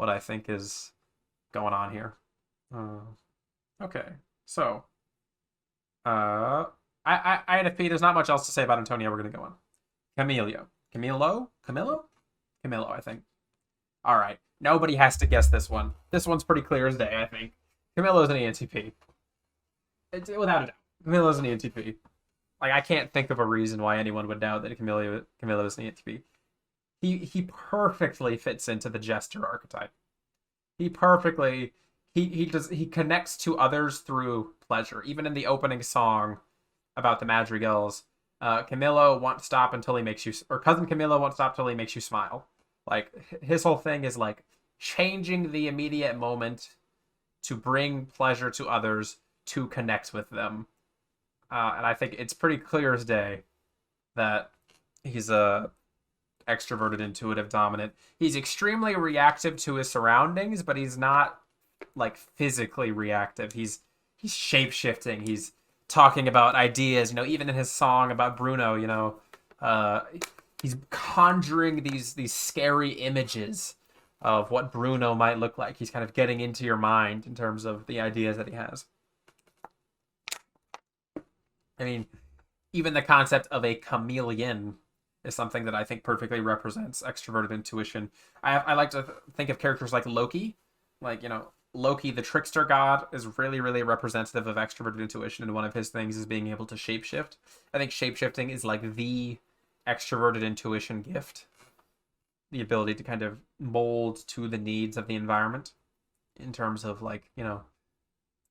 I think is going on here. Okay, so INFP. There's not much else to say about Antonio. We're gonna go on. Camilo, I think. All right, nobody has to guess this one. This one's pretty clear as day, I think. Camilo's an ENTP. It's without a doubt. Camilo's an ENTP. Like, I can't think of a reason why anyone would doubt that Camilo is an ENTP. He perfectly fits into the jester archetype. He connects to others through pleasure. Even in the opening song about the madrigals, Camilo won't stop until he makes you, or cousin Camilo won't stop until he makes you smile. Like, his whole thing is like changing the immediate moment to bring pleasure to others, to connect with them. And I think it's pretty clear as day that he's a extroverted, intuitive, dominant. He's extremely reactive to his surroundings, but he's not like physically reactive. He's shape-shifting. He's talking about ideas, even in his song about Bruno, he's conjuring these scary images of what Bruno might look like. He's kind of getting into your mind in terms of the ideas that he has. I mean, even the concept of a chameleon is something that I think perfectly represents extroverted intuition. I like to think of characters like Loki, like, Loki, the trickster god, is really, really representative of extroverted intuition, and one of his things is being able to shapeshift. I think shapeshifting is like the extroverted intuition gift, the ability to kind of mold to the needs of the environment in terms of, like,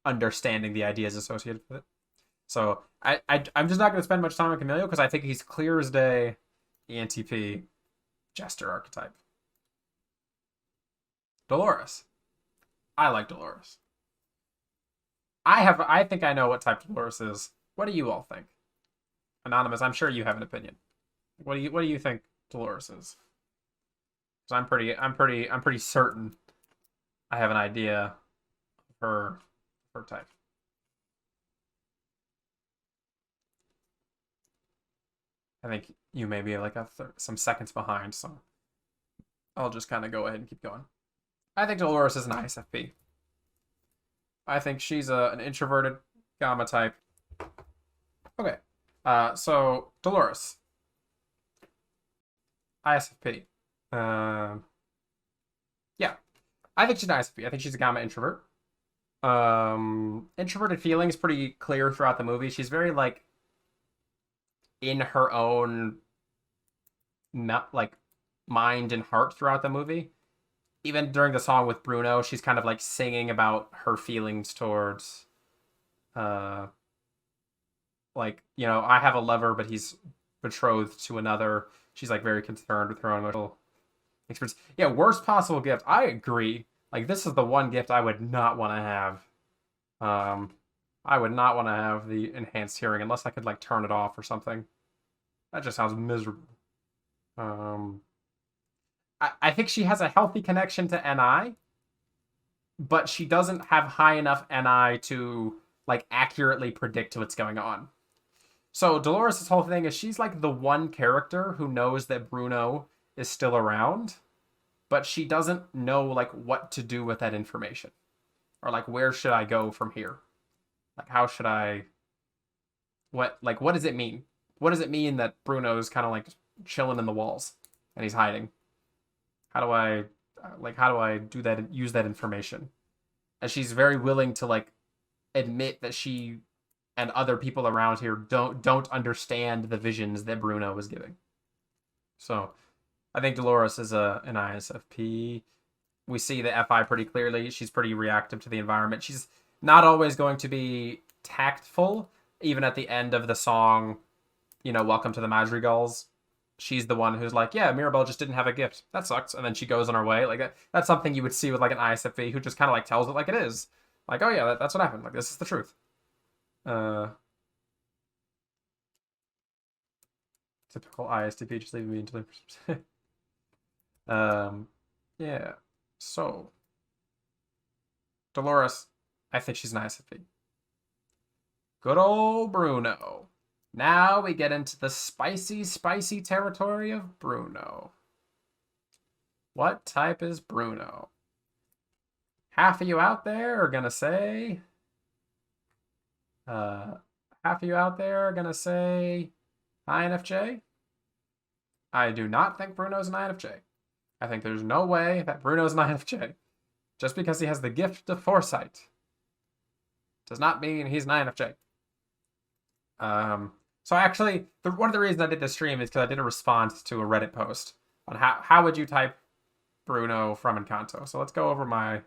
understanding the ideas associated with it. So I'm just not going to spend much time on Camilo because I think he's clear as day ENTP jester archetype. Dolores. I like Dolores. I think I know what type Dolores is. What do you all think? Anonymous, I'm sure you have an opinion. What do you think Dolores is? Because I'm pretty certain I have an idea of her type. I think you may be like some seconds behind, so I'll just kind of go ahead and keep going. I think Dolores is an ISFP. I think she's an introverted gamma type. Okay, so Dolores, ISFP. Yeah, I think she's an ISFP. I think she's a gamma introvert. Introverted feelings pretty clear throughout the movie. She's very like in her own like mind and heart throughout the movie. Even during the song with Bruno, she's kind of like singing about her feelings towards like, I have a lover, but he's betrothed to another. She's like very concerned with her own emotional experience. Yeah, worst possible gift. I agree. Like, this is the one gift I would not want to have. I would not want to have the enhanced hearing unless I could like turn it off or something. That just sounds miserable. I think she has a healthy connection to NI, but she doesn't have high enough NI to like accurately predict what's going on. So Dolores' whole thing is she's like the one character who knows that Bruno is still around, but she doesn't know like what to do with that information. Or like, where should I go from here? Like, how should I what does it mean? What does it mean that Bruno's kind of like chilling in the walls and he's hiding? How do I do that, use that information? And she's very willing to like admit that she and other people around here don't understand the visions that Bruno was giving. So I think Dolores is an ISFP. We see the FI pretty clearly. She's pretty reactive to the environment. She's not always going to be tactful. Even at the end of the song, Welcome to the Madrigals, she's the one who's like, yeah, Mirabel just didn't have a gift. That sucks. And then she goes on her way. Like, that's something you would see with like an ISFP who just kind of like tells it like it is. Like, oh yeah, that's what happened. Like, this is the truth. Typical ISTP, just leaving me until yeah. So Dolores, I think she's an ISFP. Good old Bruno. Now we get into the spicy, spicy territory of Bruno. What type is Bruno? Half of you out there are gonna say INFJ. I do not think Bruno's an INFJ. I think there's no way that Bruno's an INFJ. Just because he has the gift of foresight does not mean he's an INFJ. So actually, one of the reasons I did this stream is because I did a response to a Reddit post on how would you type Bruno from Encanto. So let's go over my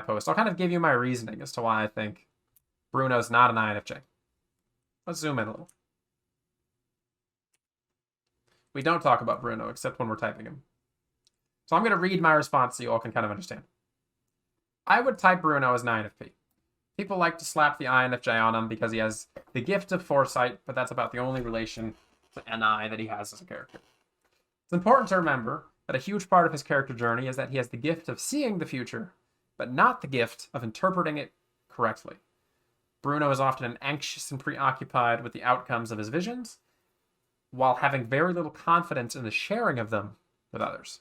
post. I'll kind of give you my reasoning as to why I think Bruno's not an INFJ. Let's zoom in a little. We don't talk about Bruno except when we're typing him. So I'm going to read my response so you all can kind of understand. I would type Bruno as an INFP. People like to slap the INFJ on him because he has the gift of foresight, but that's about the only relation to NI that he has as a character. It's important to remember that a huge part of his character journey is that he has the gift of seeing the future, but not the gift of interpreting it correctly. Bruno is often anxious and preoccupied with the outcomes of his visions, while having very little confidence in the sharing of them with others.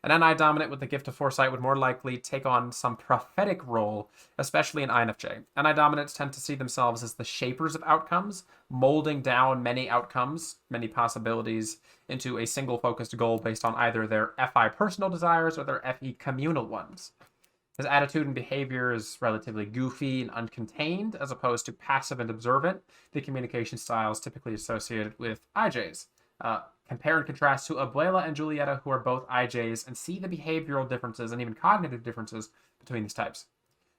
An NI dominant with the gift of foresight would more likely take on some prophetic role, especially in INFJ. NI dominants tend to see themselves as the shapers of outcomes, molding down many outcomes, many possibilities, into a single focused goal based on either their FI personal desires or their FE communal ones. His attitude and behavior is relatively goofy and uncontained, as opposed to passive and observant, the communication styles typically associated with IJs. Compare and contrast to Abuela and Julieta, who are both IJs, and see the behavioral differences and even cognitive differences between these types.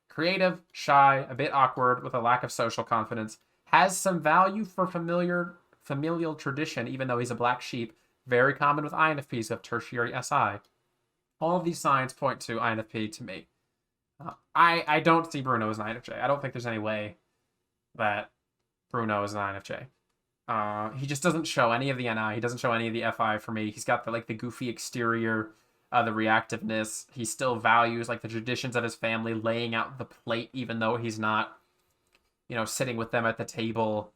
Creative, shy, a bit awkward, with a lack of social confidence, has some value for familial tradition, even though he's a black sheep, very common with INFPs of tertiary SI. All of these signs point to INFP to me. I don't see Bruno as an INFJ. I don't think there's any way that Bruno is an INFJ. He just doesn't show any of the NI. He doesn't show any of the FI for me. He's got the goofy exterior, the reactiveness. He still values the traditions of his family, laying out the plate, even though he's not, sitting with them at the table.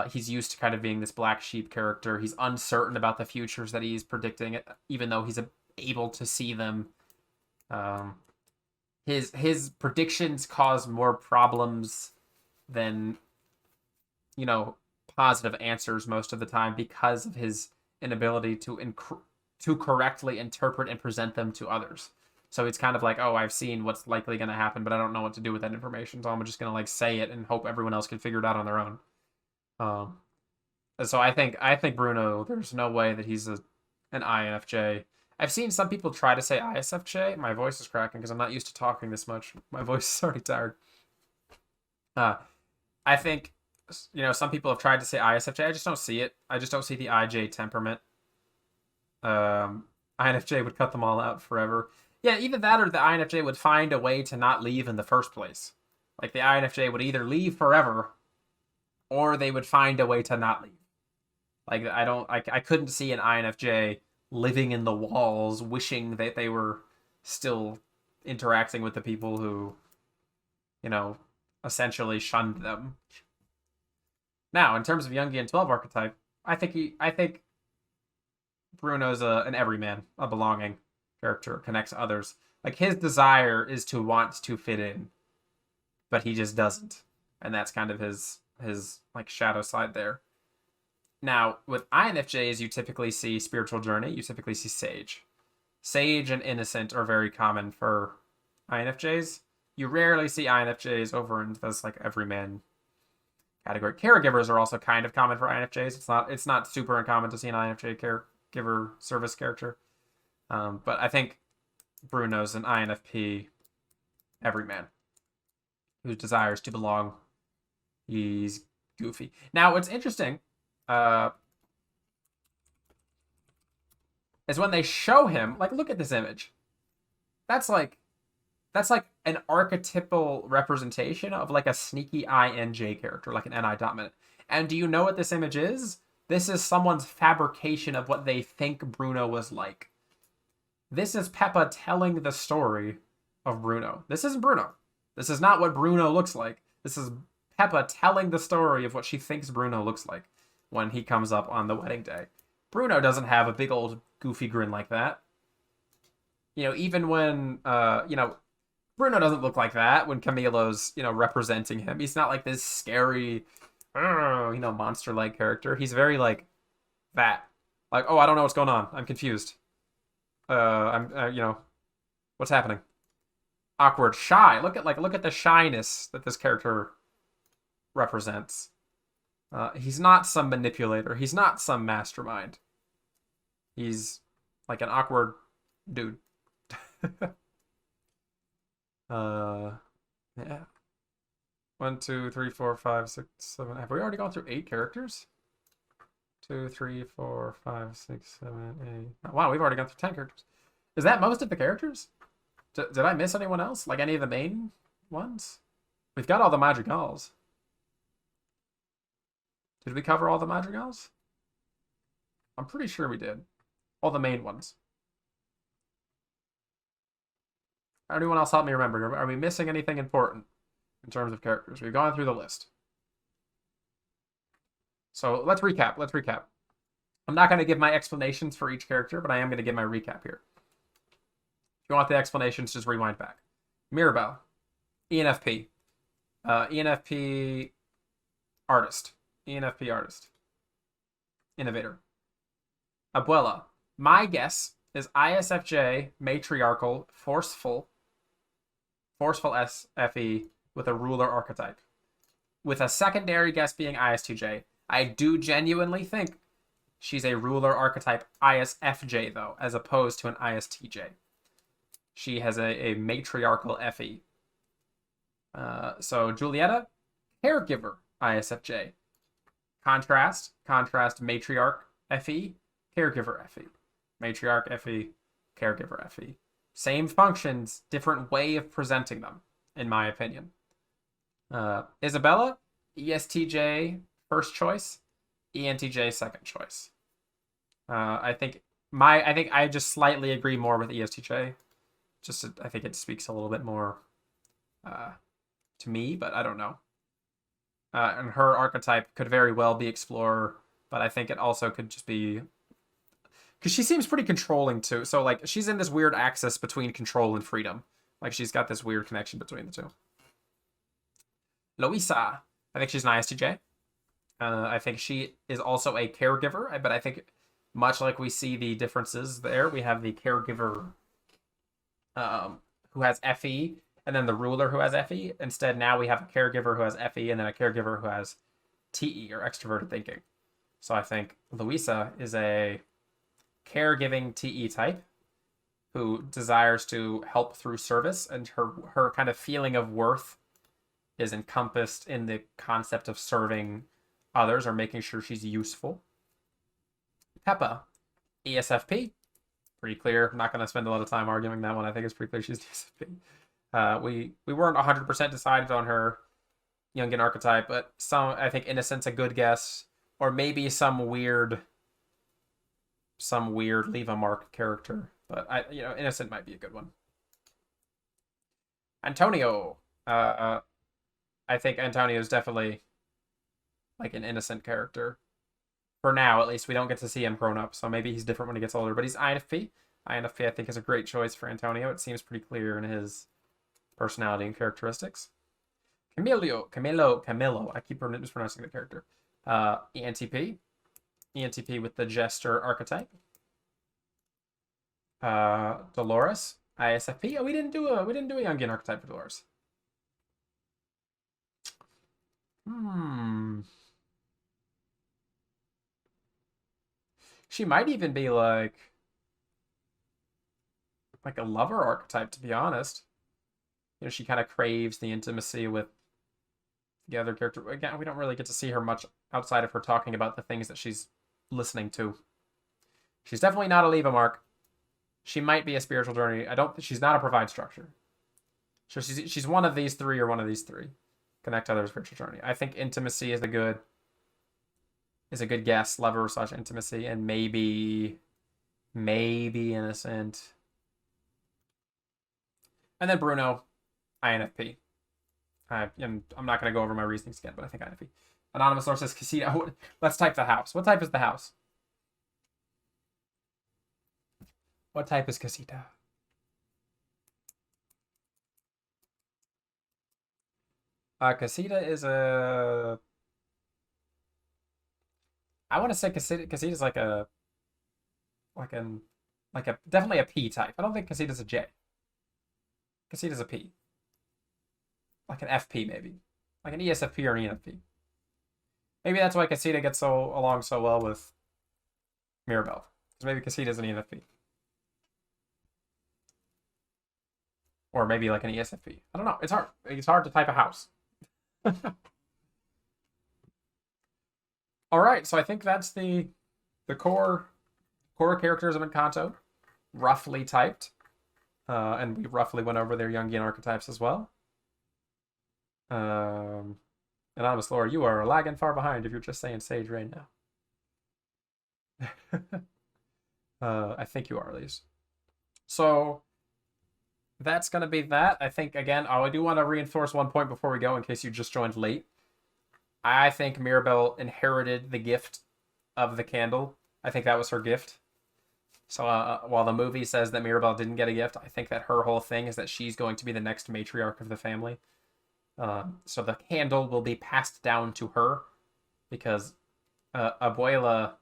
He's used to kind of being this black sheep character. He's uncertain about the futures that he's predicting, even though he's able to see them. His predictions cause more problems than, positive answers most of the time because of his inability to correctly interpret and present them to others. So it's kind of like, oh, I've seen what's likely going to happen, but I don't know what to do with that information, so I'm just going to say it and hope everyone else can figure it out on their own. So I think Bruno, there's no way that he's an INFJ. I've seen some people try to say ISFJ. My voice is cracking because I'm not used to talking this much. My voice is already tired. I think, some people have tried to say ISFJ. I just don't see it. I just don't see the IJ temperament. INFJ would cut them all out forever. Yeah, either that or the INFJ would find a way to not leave in the first place. The INFJ would either leave forever or they would find a way to not leave. I couldn't see an INFJ living in the walls, wishing that they were still interacting with the people who, essentially shunned them. Now, in terms of Jungian 12 archetype, I think Bruno's an everyman, a belonging character, connects to others. His desire is to want to fit in, but he just doesn't. And that's kind of his shadow side there. Now, with INFJs, you typically see spiritual journey. You typically see sage. Sage and innocent are very common for INFJs. You rarely see INFJs over into this everyman category. Caregivers are also kind of common for INFJs. It's not super uncommon to see an INFJ caregiver service character. But I think Bruno's an INFP everyman who desires to belong. He's goofy. Now, what's interesting is when they show him, look at this image. That's an archetypal representation of a sneaky INJ character, an NI dominant. And do you know what this image is? This is someone's fabrication of what they think Bruno was like. This is Pepa telling the story of Bruno. This isn't Bruno. This is not what Bruno looks like. This is Pepa telling the story of what she thinks Bruno looks like when he comes up on the wedding day. Bruno doesn't have a big old goofy grin like that. Even when, Bruno doesn't look like that when Camilo's, representing him. He's not this scary, monster-like character. He's very that. Oh, I don't know what's going on. I'm confused. What's happening? Awkward, shy. Look at the shyness that this character represents. He's not some manipulator. He's not some mastermind. He's an awkward dude. Yeah. 1, 2, 3, 4, 5, 6, 7. Have we already gone through 8 characters? 2, 3, 4, 5, 6, 7, 8. Oh, wow, we've already gone through 10 characters. Is that most of the characters? Did I miss anyone else? Any of the main ones? We've got all the madrigals. Did we cover all the madrigals? I'm pretty sure we did. All the main ones. Anyone else help me remember? Are we missing anything important in terms of characters? We've gone through the list. So let's recap. I'm not going to give my explanations for each character, but I am going to give my recap here. If you want the explanations, just rewind back. Mirabel, ENFP. ENFP artist. ENFP artist. Innovator. Abuela. My guess is ISFJ, matriarchal, forceful SFE with a ruler archetype. With a secondary guess being ISTJ. I do genuinely think she's a ruler archetype ISFJ, though, as opposed to an ISTJ. She has a matriarchal FE. So Julieta, caregiver ISFJ. Contrast matriarch FE, caregiver FE. Matriarch FE, caregiver FE. Same functions, different way of presenting them, in my opinion. Isabella, ESTJ first choice, ENTJ second choice. I think I just slightly agree more with ESTJ. I think it speaks a little bit more to me, but I don't know. And her archetype could very well be explorer, but I think it also could just be because she seems pretty controlling too. So like she's in this weird axis between control and freedom. Like she's got this weird connection between the two. Luisa, I think she's an ISTJ. I think she is also a caregiver, but I think much like we see the differences there, we have the caregiver who has FE, and then the ruler who has FE. Instead, now we have a caregiver who has FE, and then a caregiver who has TE, or extroverted thinking. So I think Luisa is a caregiving TE type who desires to help through service, and her kind of feeling of worth is encompassed in the concept of serving others or making sure she's useful. Pepa, ESFP. Pretty clear. I'm not going to spend a lot of time arguing that one. I think it's pretty clear she's ESFP. We weren't 100% decided on her Jungian archetype, but I think innocent's a good guess, or maybe some weird leave a mark character. But innocent might be a good one. Antonio. I think Antonio is definitely like an innocent character. For now, at least, we don't get to see him grown up, so maybe he's different when he gets older. But he's INFP. INFP, I think, is a great choice for Antonio. It seems pretty clear in his personality and characteristics. Camilo. I keep mispronouncing the character. ENTP. ENTP with the jester archetype. Dolores. ISFP. Oh, we didn't do a Jungian archetype for Dolores. She might even be like a lover archetype, to be honest. She kind of craves the intimacy with the other character. Again, we don't really get to see her much outside of her talking about the things that she's listening to. She's definitely not a leave a mark. She might be a spiritual journey. She's not a provide structure. So she's one of these three or one of these three. Connect to other spiritual journey. I think intimacy is a good guess. Lover / intimacy, and maybe innocent. And then Bruno, INFP. I'm not going to go over my reasonings again, but I think INFP. Anonymous source says Casita. Let's type the house. What type is the house? What type is Casita? Casita is a... I want to say Casita is like a definitely a P type. I don't think Casita's a J. Casita's a P. Like an FP maybe. Like an ESFP or an ENFP. Maybe that's why Casita gets along so well with Mirabel. Because maybe Casita's an ENFP. Or maybe like an ESFP. I don't know. It's hard. It's hard to type a house. All right, so I think that's the core characters of Encanto, roughly typed, and we roughly went over their Jungian archetypes as well. Anonymous Lore, you are lagging far behind if you're just saying Sage right now. I think you are, at least. So that's going to be that. I think, again, I do want to reinforce one point before we go in case you just joined late. I think Mirabel inherited the gift of the candle. I think that was her gift. So while the movie says that Mirabel didn't get a gift, I think that her whole thing is that she's going to be the next matriarch of the family. So the candle will be passed down to her because Abuela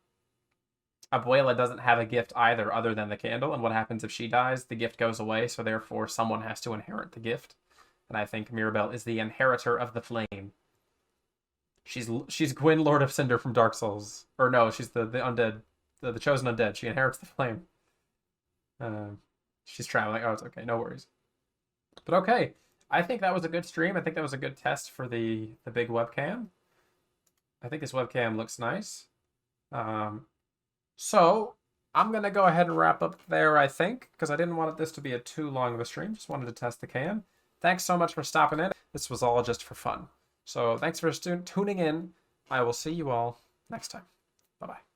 doesn't have a gift either other than the candle. And what happens if she dies? The gift goes away. So therefore, someone has to inherit the gift. And I think Mirabel is the inheritor of the flame. She's Gwyn, Lord of Cinder from Dark Souls. Or no, she's the undead, the chosen undead. She inherits the flame. She's traveling. Oh, it's okay. No worries. But okay. I think that was a good stream. I think that was a good test for the big webcam. I think this webcam looks nice. So I'm going to go ahead and wrap up there, I think, because I didn't want this to be too long of a stream. Just wanted to test the cam. Thanks so much for stopping in. This was all just for fun. So thanks for tuning in. I will see you all next time. Bye-bye.